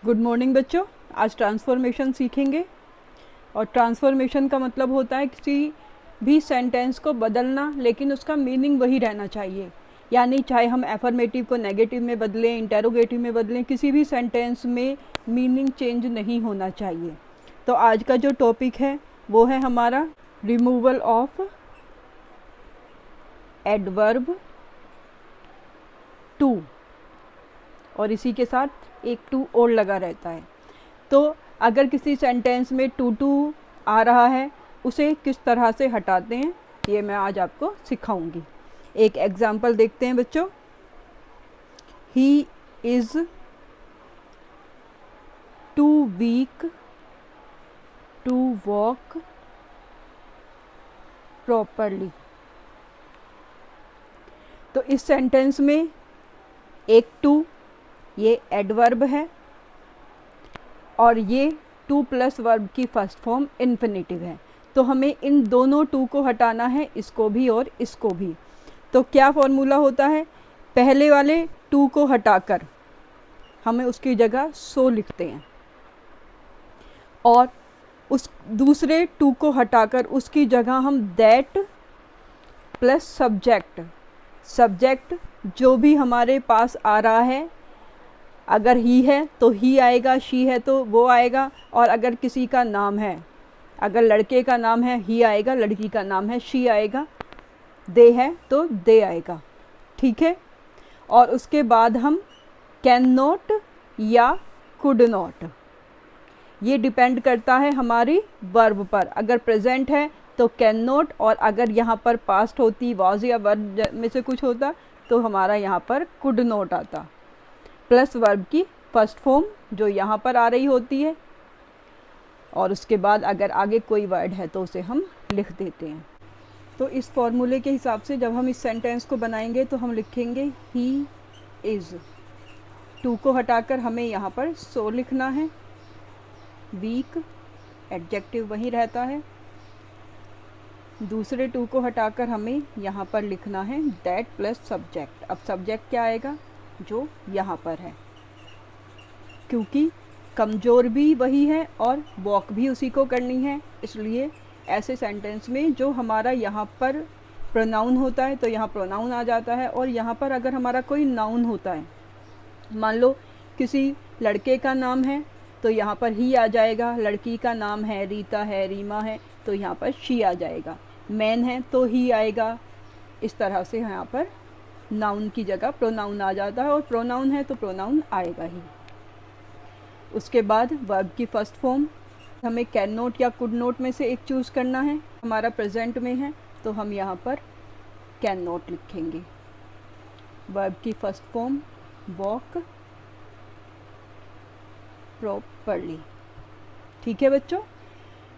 Good morning बच्चों। आज transformation सीखेंगे और ट्रांसफॉर्मेशन का मतलब होता है किसी भी सेंटेंस को बदलना, लेकिन उसका मीनिंग वही रहना चाहिए। यानी चाहे हम एफर्मेटिव को नेगेटिव में बदलें, इंटेरोगेटिव में बदलें, किसी भी सेंटेंस में मीनिंग चेंज नहीं होना चाहिए। तो आज का जो टॉपिक है वो है हमारा रिमूवल ऑफ एडवर्ब टू, और इसी के साथ एक टू और लगा रहता है। तो अगर किसी सेंटेंस में टू आ रहा है, उसे किस तरह से हटाते हैं ये मैं आज आपको सिखाऊंगी। एक एग्जाम्पल देखते हैं बच्चों। He is too weak to walk properly. तो इस सेंटेंस में एक टू, ये एडवर्ब है, और ये टू प्लस वर्ब की फर्स्ट फॉर्म इन्फिनेटिव है। तो हमें इन दोनों टू को हटाना है, इसको भी और इसको भी। तो क्या फॉर्मूला होता है, पहले वाले टू को हटाकर हमें उसकी जगह सो लिखते हैं, और उस दूसरे टू को हटाकर उसकी जगह हम दैट प्लस सब्जेक्ट जो भी हमारे पास आ रहा है, अगर ही है तो ही आएगा, शी है तो वो आएगा, और अगर किसी का नाम है, अगर लड़के का नाम है ही आएगा, लड़की का नाम है शी आएगा, दे है तो दे आएगा। ठीक है। और उसके बाद हम कैन नॉट या कुड नॉट, ये डिपेंड करता है हमारी वर्ब पर। अगर प्रेजेंट है तो कैन नॉट, और अगर यहाँ पर पास्ट होती, वॉज या वर्ब में से कुछ होता, तो हमारा यहाँ पर कुड नॉट आता, प्लस वर्ब की फर्स्ट फॉर्म जो यहाँ पर आ रही होती है, और उसके बाद अगर आगे कोई वर्ड है तो उसे हम लिख देते हैं। तो इस फॉर्मूले के हिसाब से जब हम इस सेंटेंस को बनाएंगे तो हम लिखेंगे ही इज़, टू को हटाकर हमें यहाँ पर सो लिखना है, वीक एडजेक्टिव वहीं रहता है, दूसरे टू को हटाकर हमें यहाँ पर लिखना है दैट प्लस सब्जेक्ट। अब सब्जेक्ट क्या आएगा, जो यहाँ पर है, क्योंकि कमज़ोर भी वही है और वॉक भी उसी को करनी है, इसलिए ऐसे सेंटेंस में जो हमारा यहाँ पर प्रोनाउन होता है तो यहाँ प्रोनाउन आ जाता है, और यहाँ पर अगर हमारा कोई नाउन होता है, मान लो किसी लड़के का नाम है तो यहाँ पर ही आ जाएगा, लड़की का नाम है रीता है, रीमा है, तो यहाँ पर शी आ जाएगा, मैन है तो ही आएगा। इस तरह से यहाँ पर नाउन की जगह प्रोनाउन आ जाता है, और प्रोनाउन है तो प्रोनाउन आएगा ही। उसके बाद वर्ब की फर्स्ट फॉर्म हमें कैन नॉट या कुड नॉट में से एक चूज़ करना है। हमारा प्रेजेंट में है तो हम यहाँ पर कैन नॉट लिखेंगे। वर्ब की फर्स्ट फॉर्म वॉक प्रॉपरली। ठीक है बच्चों।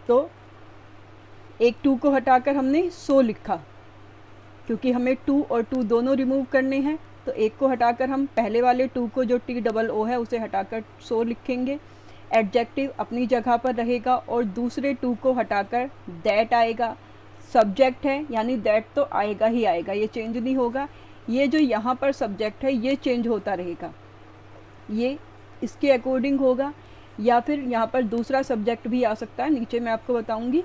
तो एक टू को हटाकर हमने सो लिखा, क्योंकि हमें टू और टू दोनों रिमूव करने हैं, तो एक को हटाकर हम पहले वाले टू को जो TOO है उसे हटाकर सो लिखेंगे। एडजेक्टिव अपनी जगह पर रहेगा, और दूसरे टू को हटाकर दैट आएगा। सब्जेक्ट है यानी दैट तो आएगा ही आएगा, ये चेंज नहीं होगा। ये जो यहाँ पर सब्जेक्ट है ये चेंज होता रहेगा, ये इसके अकॉर्डिंग होगा, या फिर यहाँ पर दूसरा सब्जेक्ट भी आ सकता है, नीचे मैं आपको बताऊँगी।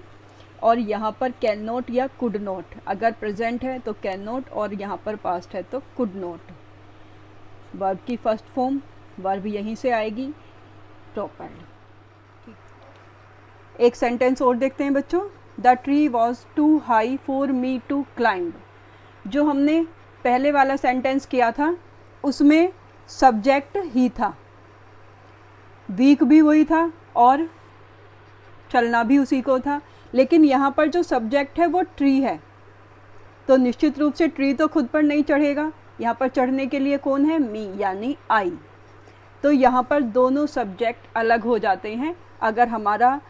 और यहाँ पर कैन नॉट या कुड नॉट, अगर प्रेजेंट है तो कैन नॉट, और यहाँ पर पास्ट है तो कुड नॉट। वर्ब की फर्स्ट फॉर्म वर्ब यहीं से आएगी प्रॉपरली। एक सेंटेंस और देखते हैं बच्चों। The tree was too high for me to climb. जो हमने पहले वाला सेंटेंस किया था उसमें सब्जेक्ट ही था, वीक भी वही था और चलना भी उसी को था, लेकिन यहाँ पर जो सब्जेक्ट है वो ट्री है, तो निश्चित रूप से ट्री तो खुद पर नहीं चढ़ेगा, यहाँ पर चढ़ने के लिए कौन है, मी यानी आई। तो यहाँ पर दोनों सब्जेक्ट अलग हो जाते हैं। अगर हमारा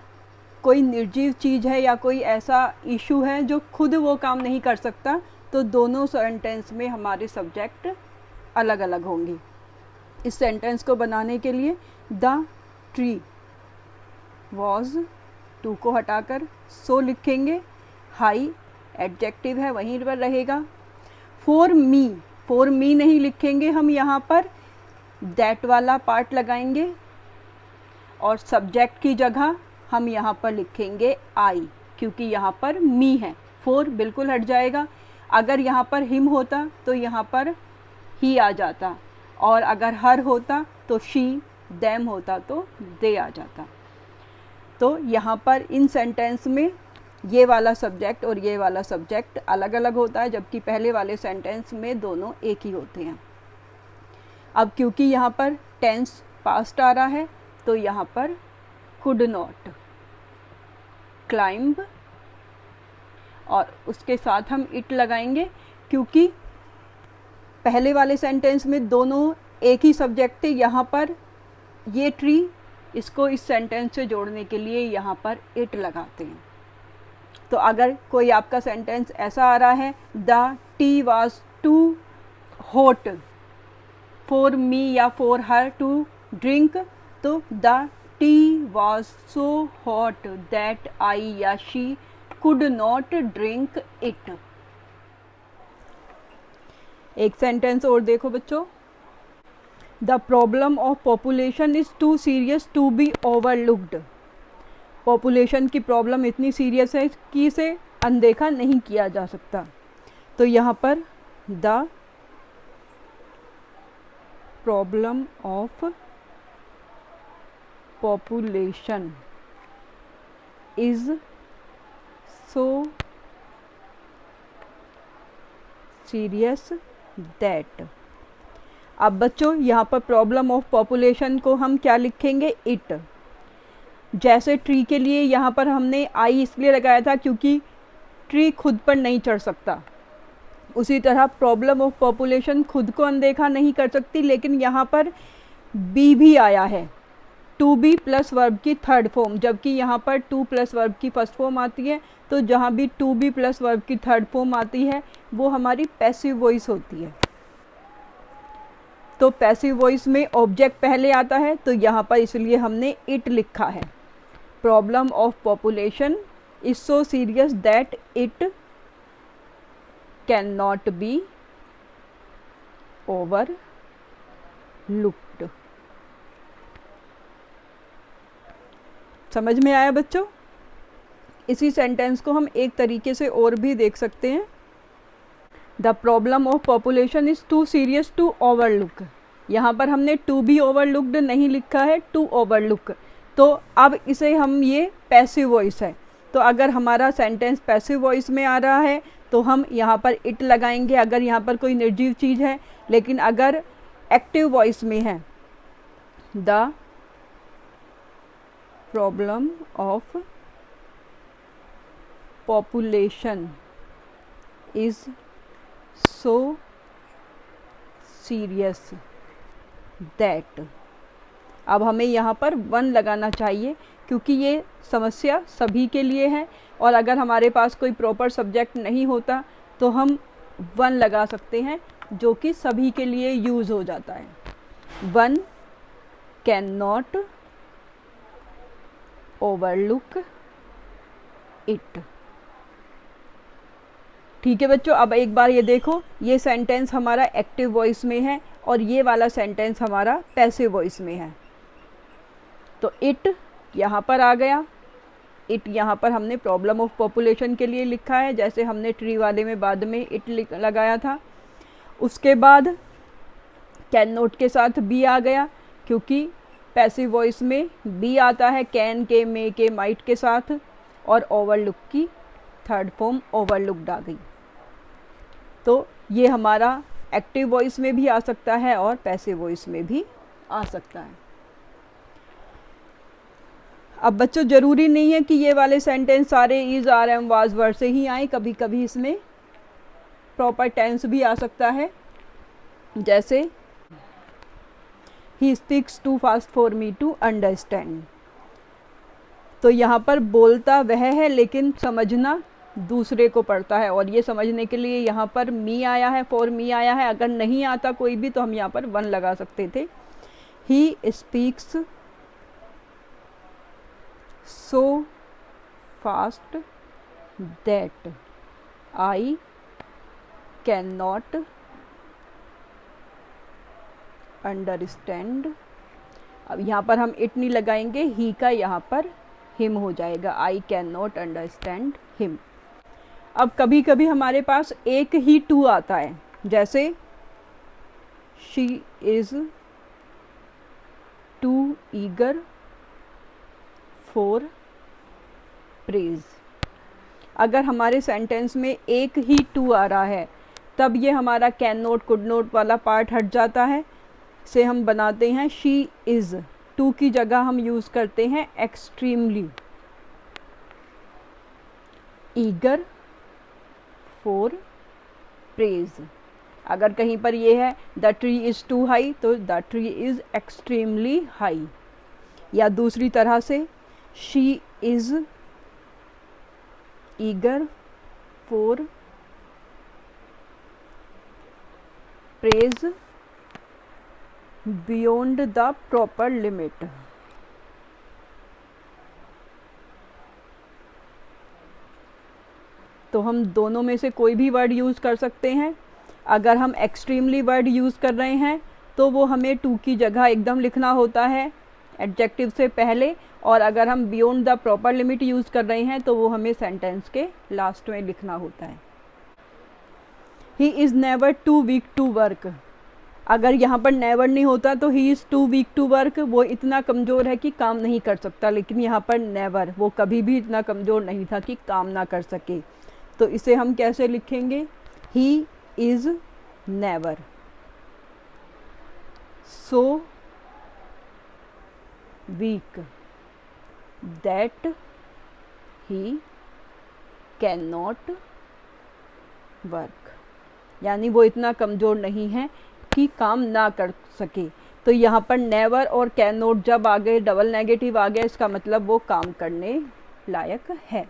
कोई निर्जीव चीज़ है या कोई ऐसा इशू है जो खुद वो काम नहीं कर सकता, तो दोनों सेंटेंस में हमारे सब्जेक्ट अलग अलग होंगे। इस सेंटेंस को बनाने के लिए द ट्री वॉज, टू को हटाकर सो लिखेंगे, हाई एडजेक्टिव है वहीं पर रहेगा। फॉर मी नहीं लिखेंगे हम, यहाँ पर दैट वाला पार्ट लगाएंगे, और सब्जेक्ट की जगह हम यहाँ पर लिखेंगे आई, क्योंकि यहाँ पर मी है, फोर बिल्कुल हट जाएगा। अगर यहाँ पर हिम होता तो यहाँ पर ही आ जाता, और अगर हर होता तो शी, देम होता तो दे आ जाता। तो यहाँ पर इन सेंटेंस में ये वाला सब्जेक्ट और ये वाला सब्जेक्ट अलग अलग होता है, जबकि पहले वाले सेंटेंस में दोनों एक ही होते हैं। अब क्योंकि यहाँ पर टेंस पास्ट आ रहा है तो यहाँ पर कुड नॉट, क्लाइंब, और उसके साथ हम इट लगाएंगे, क्योंकि पहले वाले सेंटेंस में दोनों एक ही सब्जेक्ट थे। यहाँ पर ये ट्री, इसको इस सेंटेंस से जोड़ने के लिए यहाँ पर इट लगाते हैं। तो अगर कोई आपका सेंटेंस ऐसा आ रहा है, the tea was too hot for me या फॉर हर टू ड्रिंक, तो the tea was so hot that I या she could not drink it. एक सेंटेंस और देखो बच्चों, the problem of population is too serious to be overlooked. Population की problem इतनी serious है कि इसे अनदेखा नहीं किया जा सकता। तो यहाँ पर the problem of population is so serious that. अब बच्चों यहाँ पर प्रॉब्लम ऑफ पॉपुलेशन को हम क्या लिखेंगे, इट। जैसे ट्री के लिए यहाँ पर हमने आई इसलिए लगाया था क्योंकि ट्री खुद पर नहीं चढ़ सकता, उसी तरह प्रॉब्लम ऑफ पॉपुलेशन खुद को अनदेखा नहीं कर सकती, लेकिन यहाँ पर बी भी आया है, टू बी प्लस वर्ब की थर्ड फॉर्म, जबकि यहाँ पर टू प्लस वर्ब की फर्स्ट फॉर्म आती है। तो जहाँ भी टू बी प्लस वर्ब की थर्ड फॉर्म आती है वो हमारी पैसिव वॉइस होती है। तो पैसिव वॉइस में ऑब्जेक्ट पहले आता है, तो यहाँ पर इसलिए हमने इट लिखा है। Problem of population is so serious that it can not be overlooked. समझ में आया बच्चों? इसी सेंटेंस को हम एक तरीके से और भी देख सकते हैं, the problem of population is too serious to overlook. यहाँ पर हमने टू बी ओवरलुक्ड नहीं लिखा है, टू ओवरलुक। तो अब इसे हम, ये पैसिव वॉइस है, तो अगर हमारा सेंटेंस पैसिव वॉइस में आ रहा है तो हम यहाँ पर इट लगाएंगे अगर यहाँ पर कोई निर्जीव चीज़ है। लेकिन अगर एक्टिव वॉइस में है, the problem of population is so serious that, अब हमें यहाँ पर वन लगाना चाहिए क्योंकि ये समस्या सभी के लिए है, और अगर हमारे पास कोई प्रॉपर सब्जेक्ट नहीं होता तो हम वन लगा सकते हैं, जो कि सभी के लिए यूज़ हो जाता है। One can not overlook it. ठीक है बच्चों, अब एक बार ये देखो, ये सेंटेंस हमारा एक्टिव वॉइस में है और ये वाला सेंटेंस हमारा पैसिव वॉइस में है। तो इट यहाँ पर आ गया, इट यहाँ पर हमने प्रॉब्लम ऑफ पॉपुलेशन के लिए लिखा है, जैसे हमने ट्री वाले में बाद में इट लगाया था। उसके बाद कैन नॉट के साथ बी आ गया, क्योंकि पैसिव वॉइस में बी आता है कैन के, मे के, माइट के साथ, और ओवरलुक की थर्ड फॉर्म ओवरलुक्ड आ गई। तो ये हमारा एक्टिव वॉइस में भी आ सकता है और पैसिव वॉइस में भी आ सकता है। अब बच्चों ज़रूरी नहीं है कि ये वाले सेंटेंस सारे इज, आर, एम, वाज, वर से ही आए, कभी कभी इसमें प्रॉपर टेंस भी आ सकता है, जैसे he speaks too fast for me to understand. तो यहाँ पर बोलता वह है लेकिन समझना दूसरे को पड़ता है, और ये समझने के लिए यहाँ पर मी आया है, फॉर मी आया है। अगर नहीं आता कोई भी तो हम यहाँ पर वन लगा सकते थे। He speaks so fast that I cannot understand अब यहाँ पर हम इट नहीं लगाएंगे, ही का यहाँ पर हिम हो जाएगा, I can not understand him. अब कभी कभी हमारे पास एक ही टू आता है, जैसे she is too eager for praise. अगर हमारे सेंटेंस में एक ही टू आ रहा है तब ये हमारा कैन नॉट कुड नॉट वाला पार्ट हट जाता है, से हम बनाते हैं शी इज़, टू की जगह हम यूज़ करते हैं एक्सट्रीमली, ईगर फॉर प्रेज। अगर कहीं पर ये है the tree is too high तो the tree is extremely high. या दूसरी तरह से she is eager for praise beyond the proper limit. तो हम दोनों में से कोई भी वर्ड यूज़ कर सकते हैं। अगर हम एक्सट्रीमली वर्ड यूज़ कर रहे हैं तो वो हमें टू की जगह एकदम लिखना होता है एडजेक्टिव से पहले, और अगर हम beyond the proper limit use कर रहे हैं तो वो हमें सेंटेंस के लास्ट में लिखना होता है। He is never too weak to work. अगर यहाँ पर नेवर नहीं होता तो he is too weak to work, वो इतना कमज़ोर है कि काम नहीं कर सकता, लेकिन यहाँ पर नेवर, वो कभी भी इतना कमज़ोर नहीं था कि काम ना कर सके। तो इसे हम कैसे लिखेंगे, ही is never so weak that he can not work. यानी वो इतना कमज़ोर नहीं है कि काम ना कर सके। तो यहाँ पर नेवर और कैन नॉट जब आ गए, डबल नेगेटिव आ गया, इसका मतलब वो काम करने लायक है।